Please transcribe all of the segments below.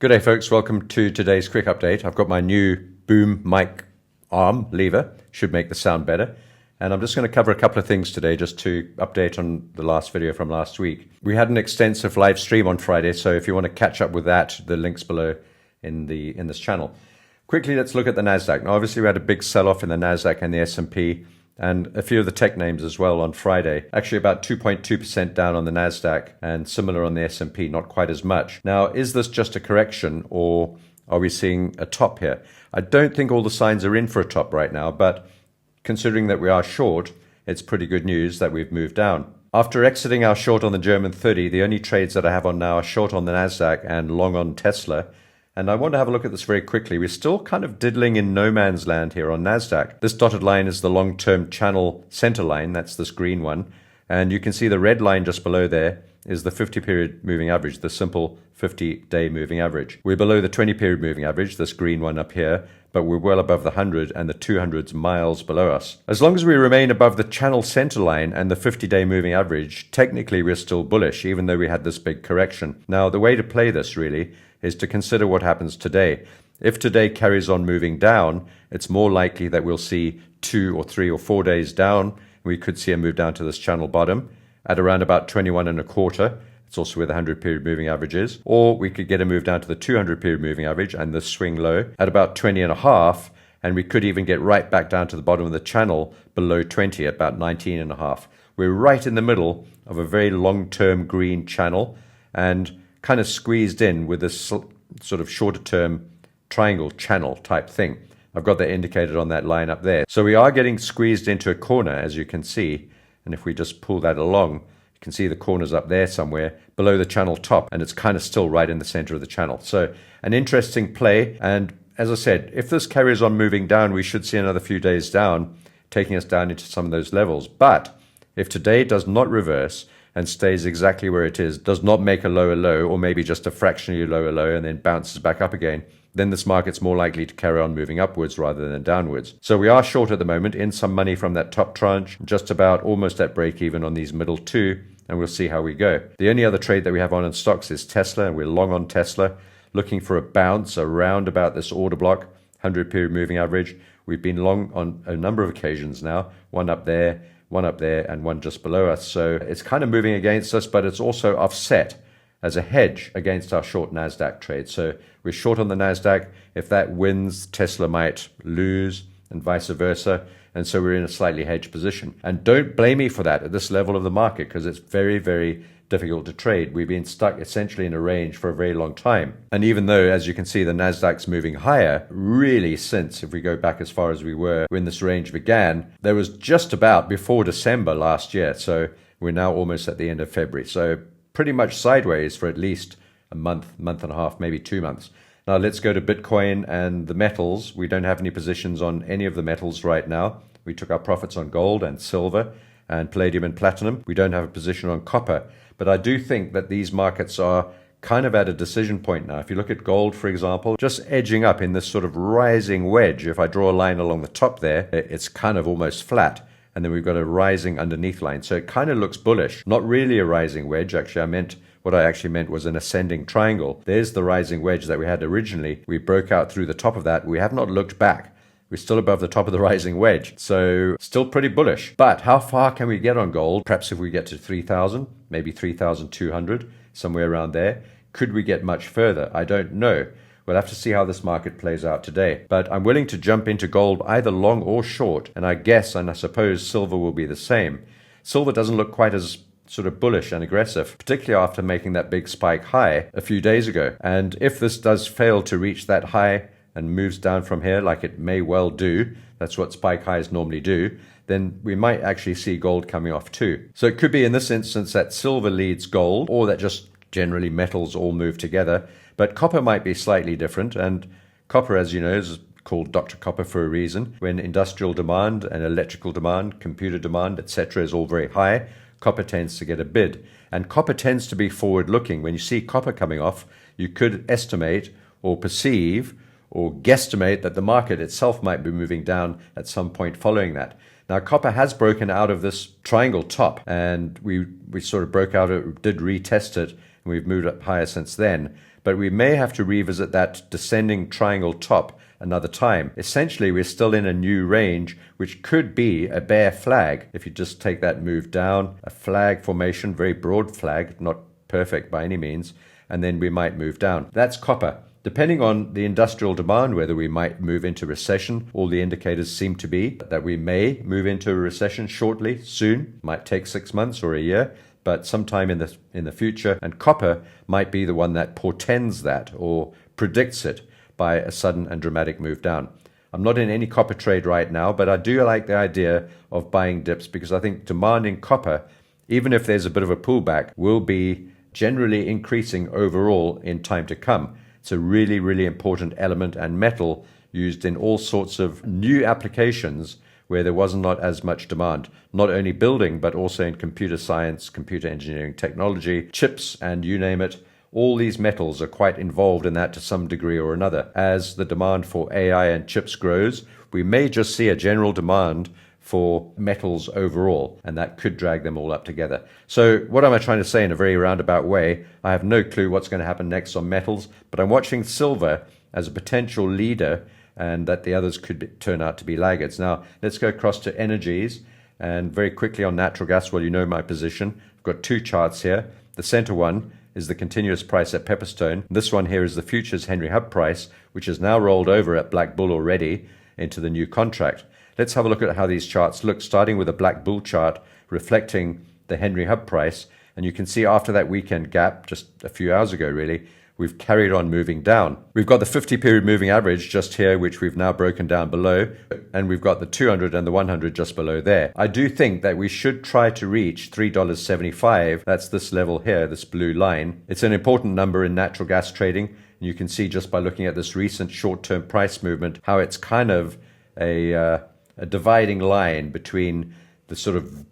Good day, folks. Welcome to today's quick update. I've got my new boom mic arm lever. Should make the sound better. And I'm just going to cover a couple of things today just to update on the last video from last week. We had an extensive live stream on Friday, so if you want to catch up with that, the link's below in this channel. Quickly, let's look at the NASDAQ. Now, obviously, we had a big sell-off in the NASDAQ and the S&P, and a few of the tech names as well on Friday. Actually about 2.2% down on the NASDAQ and similar on the S&P, not quite as much. Now, is this just a correction or are we seeing a top here? I don't think all the signs are in for a top right now, but considering that we are short, it's pretty good news that we've moved down. After exiting our short on the German 30, the only trades that I have on now are short on the NASDAQ and long on Tesla. And I want to have a look at this very quickly. We're still kind of diddling in no man's land here on NASDAQ. This dotted line is the long-term channel center line. That's this green one. And you can see the red line just below there is the 50-period moving average, the simple 50-day moving average. We're below the 20-period moving average, this green one up here, but we're well above the 100 and the 200's miles below us. As long as we remain above the channel center line and the 50-day moving average, technically we're still bullish, even though we had this big correction. Now, the way to play this really is to consider what happens today. If today carries on moving down, it's more likely that we'll see 2 or 3 or 4 days down. We could see a move down to this channel bottom at around about 21.25. It's also where the 100-period moving average is. Or we could get a move down to the 200-period moving average and the swing low at about 20.5. And we could even get right back down to the bottom of the channel below 20 at about 19.5. We're right in the middle of a very long-term green channel and kind of squeezed in with this sort of shorter term triangle channel type thing. I've got that indicated on that line up there. So we are getting squeezed into a corner, as you can see. And if we just pull that along, you can see the corners up there somewhere below the channel top, and it's kind of still right in the center of the channel. So an interesting play. And as I said, if this carries on moving down, we should see another few days down, taking us down into some of those levels. But if today does not reverse and stays exactly where it is, does not make a lower low, or maybe just a fractionally lower low and then bounces back up again, then this market's more likely to carry on moving upwards rather than downwards. So we are short at the moment, in some money from that top tranche, just about almost at break even on these middle two, and we'll see how we go. The only other trade that we have on in stocks is Tesla, and we're long on Tesla, looking for a bounce around about this order block, 100-period moving average. We've been long on a number of occasions now, one up there, and one just below us. So it's kind of moving against us, but it's also offset as a hedge against our short NASDAQ trade. So we're short on the NASDAQ. If that wins, Tesla might lose and vice versa. And so we're in a slightly hedged position. And don't blame me for that at this level of the market, because it's very, very difficult to trade. We've been stuck essentially in a range for a very long time. And even though, as you can see, the NASDAQ's moving higher, really since, if we go back as far as we were when this range began, there was just about before December last year. So we're now almost at the end of February. So pretty much sideways for at least a month, month and a half, maybe 2 months. Now let's go to Bitcoin and the metals. We don't have any positions on any of the metals right now. We took our profits on gold and silver and palladium and platinum. We don't have a position on copper. But I do think that these markets are kind of at a decision point now. If you look at gold, for example, just edging up in this sort of rising wedge. If I draw a line along the top there, it's kind of almost flat. And then we've got a rising underneath line. So it kind of looks bullish. Not really a rising wedge. Actually, what I actually meant was an ascending triangle. There's the rising wedge that we had originally. We broke out through the top of that. We have not looked back. We're still above the top of the rising wedge. So still pretty bullish. But how far can we get on gold? Perhaps if we get to 3,000, maybe 3,200, somewhere around there. Could we get much further? I don't know. We'll have to see how this market plays out today. But I'm willing to jump into gold either long or short. And I guess, and I suppose silver will be the same. Silver doesn't look quite as sort of bullish and aggressive, particularly after making that big spike high a few days ago. And if this does fail to reach that high and moves down from here, like it may well do, that's what spike highs normally do, then we might actually see gold coming off too. So it could be in this instance that silver leads gold, or that just generally metals all move together. But copper might be slightly different, and copper, as you know, is called Dr. Copper for a reason. When industrial demand and electrical demand, computer demand, etc. is all very high, copper tends to get a bid. And copper tends to be forward-looking. When you see copper coming off, you could estimate or perceive or guesstimate that the market itself might be moving down at some point following that. Now, copper has broken out of this triangle top, and we sort of broke out, did retest it, and we've moved up higher since then. but we may have to revisit that descending triangle top another time. Essentially, we're still in a new range, which could be a bear flag. If you just take that move down, a flag formation, very broad flag, not perfect by any means, and then we might move down. That's copper. Depending on the industrial demand, whether we might move into recession, all the indicators seem to be that we may move into a recession shortly, soon. Might take 6 months or a year, but sometime in the future. And copper might be the one that portends that or predicts it by a sudden and dramatic move down. I'm not in any copper trade right now, but I do like the idea of buying dips because I think demand in copper, even if there's a bit of a pullback, will be generally increasing overall in time to come. It's a really, really important element and metal used in all sorts of new applications where there was not as much demand, not only building, but also in computer science, computer engineering technology, chips, and you name it. All these metals are quite involved in that to some degree or another. As the demand for AI and chips grows, we may just see a general demand for metals overall, and that could drag them all up together. So what am I trying to say in a very roundabout way? I have no clue what's going to happen next on metals, but I'm watching silver as a potential leader and that the others could turn out to be laggards. Now, let's go across to energies and very quickly on natural gas. Well, you know my position. I've got two charts here. The center one is the continuous price at Pepperstone. This one here is the futures Henry Hub price, which has now rolled over at Black Bull already into the new contract. Let's have a look at how these charts look, starting with a Black Bull chart reflecting the Henry Hub price. And you can see after that weekend gap, just a few hours ago really, we've carried on moving down. We've got the 50-period moving average just here, which we've now broken down below, and we've got the 200 and the 100 just below there. I do think that we should try to reach $3.75. That's this level here, this blue line. It's an important number in natural gas trading, and you can see just by looking at this recent short-term price movement how it's kind of a dividing line between the sort of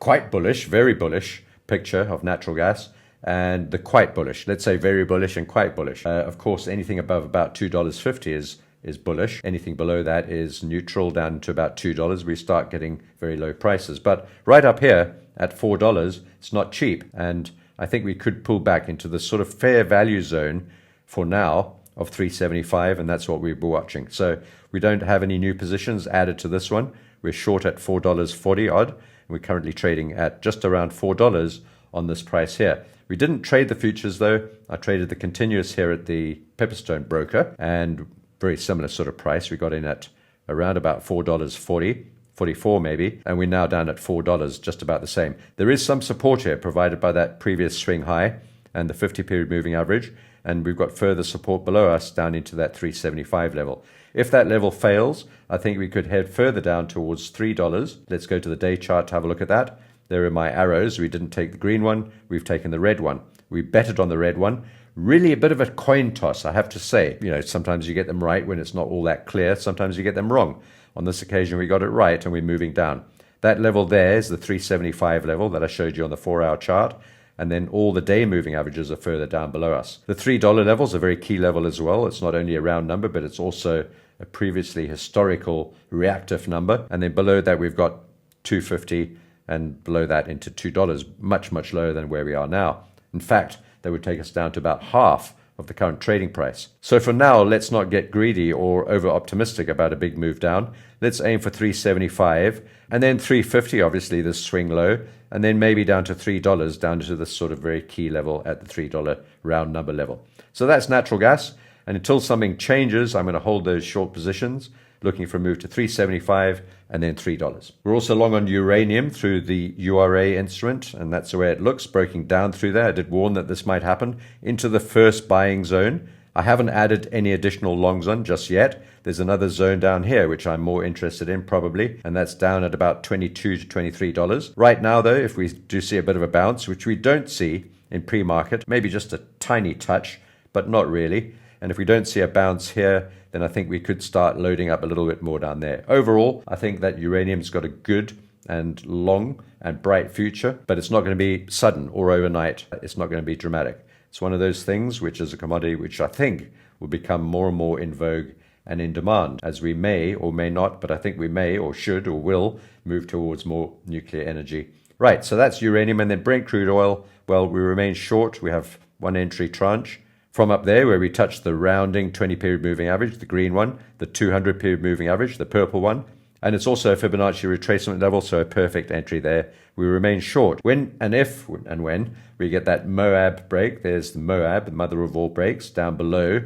quite bullish, very bullish picture of natural gas and the quite bullish, let's say very bullish and quite bullish. Of course, anything above about $2.50 is bullish. Anything below that is neutral down to about $2. We start getting very low prices. But right up here at $4, it's not cheap. And I think we could pull back into the sort of fair value zone for now of $3.75, and that's what we'll be watching. So we don't have any new positions added to this one. We're short at $4.40 odd, and we're currently trading at just around $4 on this price here. We didn't trade the futures though. I traded the continuous here at the Pepperstone broker, and very similar sort of price. We got in at around about $4.40, 44 maybe, and we're now down at $4, just about the same. There is some support here provided by that previous swing high and the 50-period moving average, and we've got further support below us down into that 375 level. If that level fails, I think we could head further down towards $3. Let's go to the day chart to have a look at that. There are my arrows. We didn't take the green one. We've taken the red one. We betted on the red one. Really a bit of a coin toss, I have to say. You know, sometimes you get them right when it's not all that clear. Sometimes you get them wrong. On this occasion, we got it right and we're moving down. That level there is the 375 level that I showed you on the 4-hour chart. And then all the day moving averages are further down below us. The $3 level is a very key level as well. It's not only a round number, but it's also a previously historical reactive number. And then below that, we've got 250 and below that into $2, much, much lower than where we are now. In fact, that would take us down to about half of the current trading price. So for now, let's not get greedy or over-optimistic about a big move down. Let's aim for 375 and then 350, obviously, this swing low, and then maybe down to $3, down to this sort of very key level at the $3 round number level. So that's natural gas. And until something changes, I'm going to hold those short positions, looking for a move to 375 and then $3. We're also long on uranium through the URA instrument, and that's the way it looks, breaking down through there. I did warn that this might happen into the first buying zone. I haven't added any additional longs on just yet. There's another zone down here, which I'm more interested in probably, and that's down at about $22 to $23. Right now, though, if we do see a bit of a bounce, which we don't see in pre-market, maybe just a tiny touch, but not really. And if we don't see a bounce here, then I think we could start loading up a little bit more down there. Overall, I think that uranium's got a good and long and bright future, but it's not going to be sudden or overnight. It's not going to be dramatic. It's one of those things which is a commodity which I think will become more and more in vogue and in demand as we may or may not, but I think we may or should or will move towards more nuclear energy. Right, so that's uranium. And then Brent crude oil, well, we remain short. We have one entry tranche, From up there where we touched the rounding 20-period moving average, the green one, the 200-period moving average, the purple one, and it's also a Fibonacci retracement level, so a perfect entry there. We remain short. When and if and when we get that Moab break, there's the Moab, the mother of all breaks, down below,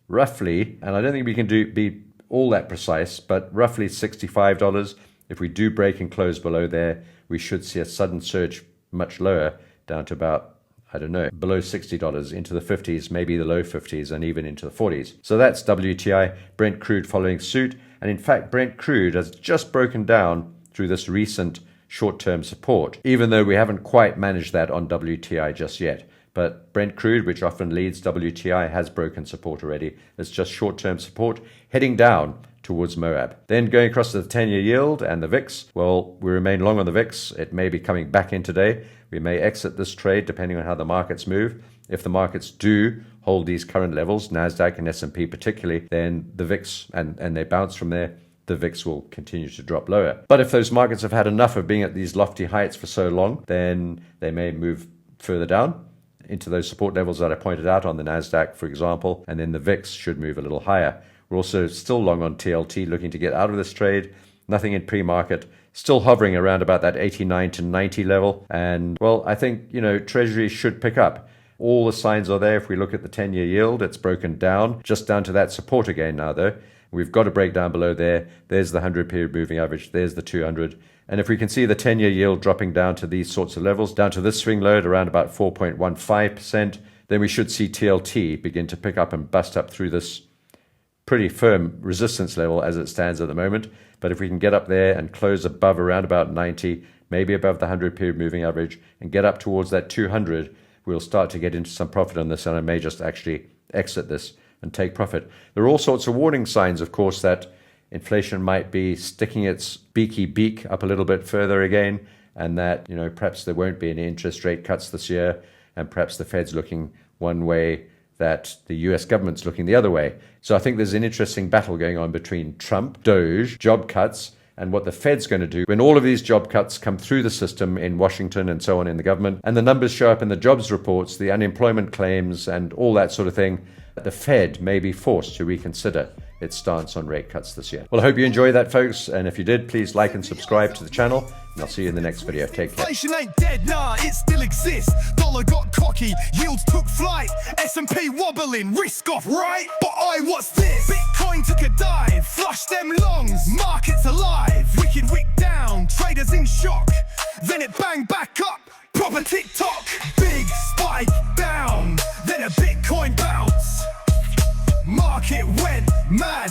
roughly, and I don't think we can be all that precise, but roughly $65. If we do break and close below there, we should see a sudden surge much lower, down to about, I don't know, below $60, into the 50s, maybe the low 50s, and even into the 40s. So that's WTI. Brent crude following suit. And in fact, Brent crude has just broken down through this recent short-term support, even though we haven't quite managed that on WTI just yet. But Brent crude, which often leads WTI, has broken support already. It's just short-term support heading down towards Moab. Then going across to the 10-year yield and the VIX, well, we remain long on the VIX. It may be coming back in today. We may exit this trade depending on how the markets move. If the markets do hold these current levels, NASDAQ and S&P particularly, then the VIX, and they bounce from there, the VIX will continue to drop lower. But if those markets have had enough of being at these lofty heights for so long, then they may move further down into those support levels that I pointed out on the NASDAQ, for example, and then the VIX should move a little higher. We're also still long on TLT, looking to get out of this trade. Nothing in pre-market, still hovering around about that 89 to 90 level. And, well, I think, Treasury should pick up. All the signs are there. If we look at the 10-year yield, it's broken down, just down to that support again now, though. We've got to break down below there. There's the 100-period moving average. There's the 200. And if we can see the 10-year yield dropping down to these sorts of levels, down to this swing low at around about 4.15%, then we should see TLT begin to pick up and bust up through this pretty firm resistance level as it stands at the moment. But if we can get up there and close above around about 90, maybe above the 100-period moving average, and get up towards that 200, we'll start to get into some profit on this, and I may just actually exit this and take profit. There are all sorts of warning signs, of course, that inflation might be sticking its beaky beak up a little bit further again, and that, perhaps there won't be any interest rate cuts this year, and perhaps the Fed's looking one way, that the US government's looking the other way. So I think there's an interesting battle going on between Trump, Doge, job cuts, and what the Fed's going to do when all of these job cuts come through the system in Washington and so on in the government, and the numbers show up in the jobs reports, the unemployment claims, and all that sort of thing. The Fed may be forced to reconsider its stance on rate cuts this year. Well, I hope you enjoyed that, folks. And if you did, please like and subscribe to the channel. And I'll see you in the next video. Take care. Inflation ain't dead, nah, it still exists. Dollar got cocky, yields took flight. S&P wobbling, risk off, right? But what's this? Bitcoin took a dive, flushed them longs. Markets alive, wicked wick down. Traders in shock, then it banged back up. Proper TikTok, big spike down. Then a Bitcoin bounce. Market went mad.